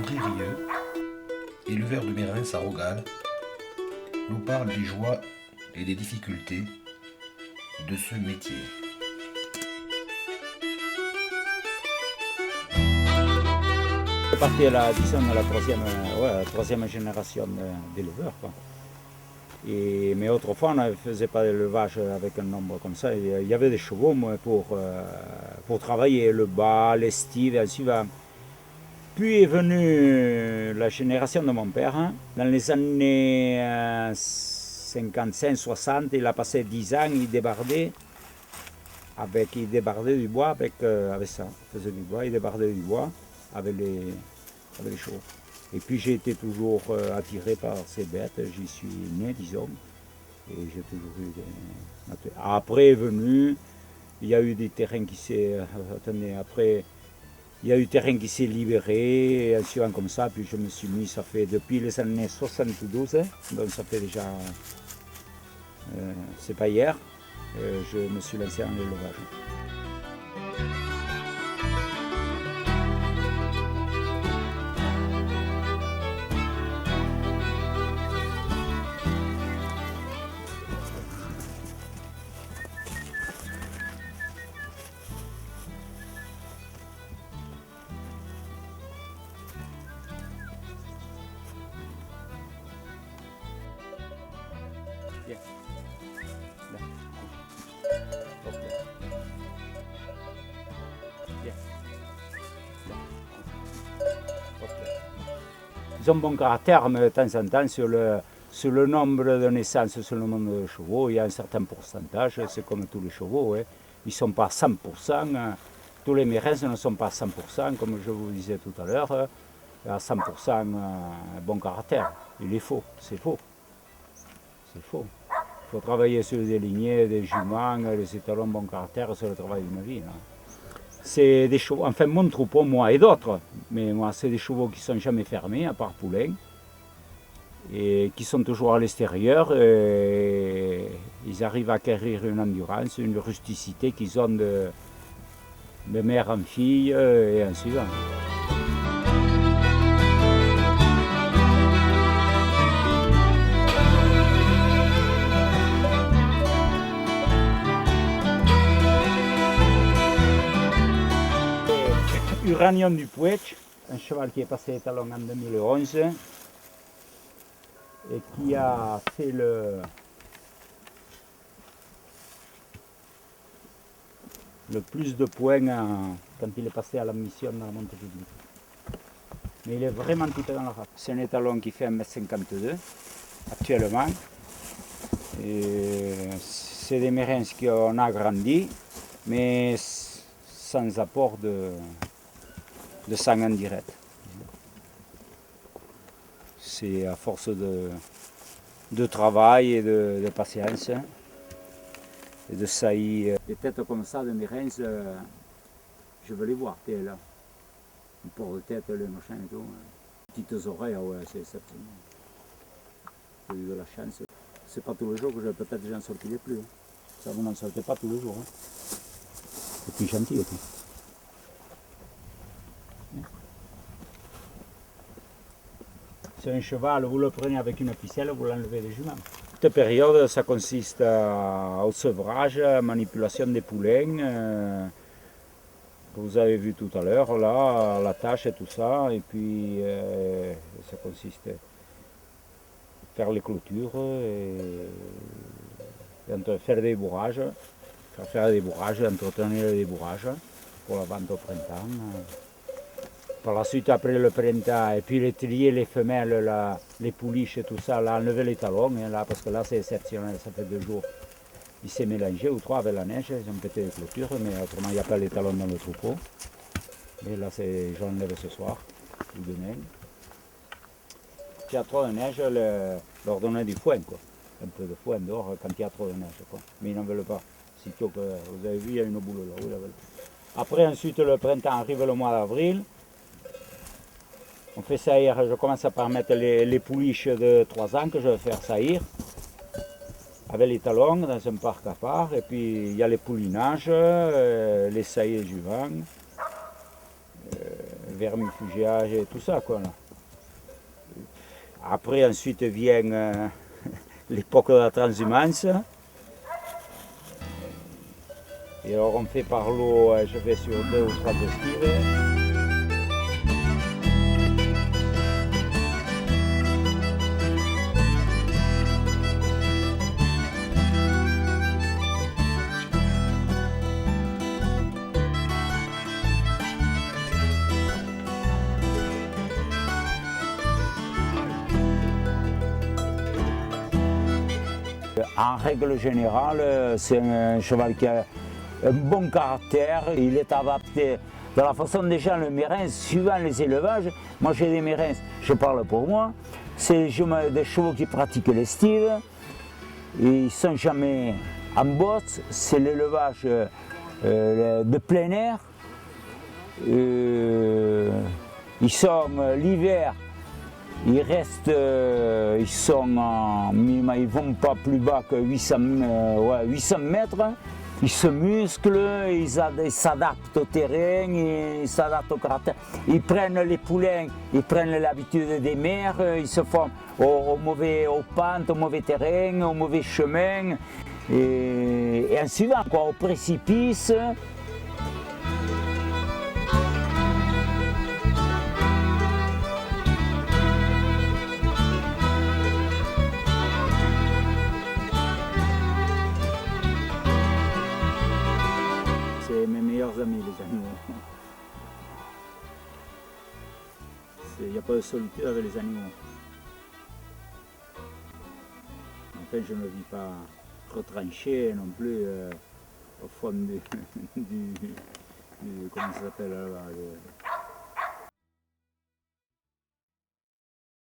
André Rieu, éleveur de mérins à Rogal, nous parle des joies et des difficultés de ce métier. Je partais à la, disons, à la troisième génération d'éleveurs. Mais autrefois, on ne faisait pas d'élevage avec un nombre comme ça. Il y avait des chevaux pour travailler le bas, l'estive, et ainsi va. Puis est venue la génération de mon père. Dans les années 55-60, il a passé 10 ans, il débardait du bois avec ça. Il faisait du bois, il débardait du bois avec les chevaux. Et puis j'ai été toujours attiré par ces bêtes, j'y suis né, disons. Et j'ai toujours eu des... Après est venu, il y a eu des terrains qui s'est... attendez, après... Il y a eu terrain qui s'est libéré, et ainsi comme ça, puis je me suis mis, ça fait depuis les années 72, donc ça fait déjà, c'est pas hier, je me suis lancé en élevage. Ils ont bon caractère, mais de temps en temps, sur le nombre de naissances, sur le nombre de chevaux, il y a un certain pourcentage, c'est comme tous les chevaux. Hein. Ils ne sont pas 100%, tous les mérins ne sont pas 100%, comme je vous disais tout à l'heure, à 100% bon caractère. Il est faux, c'est faux. C'est faux. Il faut travailler sur des lignées, des juments, des étalons bon caractère, c'est le travail d'une vie. Là. C'est des chevaux, enfin mon troupeau, moi et d'autres, mais moi c'est des chevaux qui ne sont jamais fermés, à part Poulain, et qui sont toujours à l'extérieur, et ils arrivent à acquérir une endurance, une rusticité qu'ils ont de mère en fille, et ainsi de suite. Uranium du Pouetch, un cheval qui est passé étalon en 2011 et qui a fait le plus de points quand il est passé à la mission dans la montée publique. Mais il est vraiment tout dans la race. C'est un étalon qui fait 1,52 m actuellement. C'est des mérins qu'on a agrandis, mais sans apport de sang en direct. C'est à force de travail et de patience et de saillies. Des têtes comme ça de mérins, je veux les voir, là. Une pauvre tête, le machin et tout. Petites oreilles, ouais, c'est exceptionnel. J'ai eu de la chance. C'est pas tous les jours que peut-être j'en sortirai plus. Hein. Ça, vous n'en sortez pas tous les jours. Hein. C'est plus gentil aussi. C'est un cheval, vous le prenez avec une ficelle, vous l'enlevez des juments. Cette période, ça consiste au sevrage, manipulation des poulains, que vous avez vu tout à l'heure, là, la tâche et tout ça. Et puis, ça consiste à faire les clôtures, et faire des bourrages, entretenir les bourrages pour la vente au printemps. Par la suite, après le printemps, et puis les trier les femelles, là, les pouliches et tout ça, là, enlever les talons, hein, là, parce que là c'est exceptionnel, ça fait 2 jours. Il s'est mélangé, ou 3 avec la neige, ils ont pété les clôtures, mais autrement il n'y a pas les talons dans le troupeau. Et là, j'enlève ce soir, ou demain. S'il y a trop de neige, leur donner du foin, quoi. Un peu de foin dehors quand il y a trop de neige, quoi. Mais ils n'en veulent pas. Sitôt que vous avez vu, il y a une boule là. Après, ensuite, le printemps arrive le mois d'avril. On fait saillir, je commence par mettre les pouliches de 3 ans que je vais faire saillir avec les talons dans un parc à part. Et puis il y a les poulinages, les saillies juvents, vermifugage et tout ça, quoi. Là. Après, ensuite vient l'époque de la transhumance. Et alors on fait par l'eau, je fais sur 2 ou 3 estives. En règle générale, c'est un cheval qui a un bon caractère, il est adapté de la façon déjà le Mérins, suivant les élevages. Moi j'ai des Mérins, je parle pour moi, c'est des chevaux qui pratiquent l'estive, ils ne sont jamais en bosse, c'est l'élevage de plein air. Ils sont l'hiver. Ils restent, ils vont pas plus bas que 800 mètres. Ils se musclent, ils s'adaptent au terrain, ils s'adaptent au caractère. Ils prennent les poulains, ils prennent l'habitude des mers, ils se font aux pentes, au mauvais terrain, au mauvais chemin. Et en suivant, quoi, au précipice. C'est mes meilleurs amis, les animaux. Il n'y a pas de solitude avec les animaux. Enfin, je ne vis pas retranché non plus au fond du comment ça s'appelle là,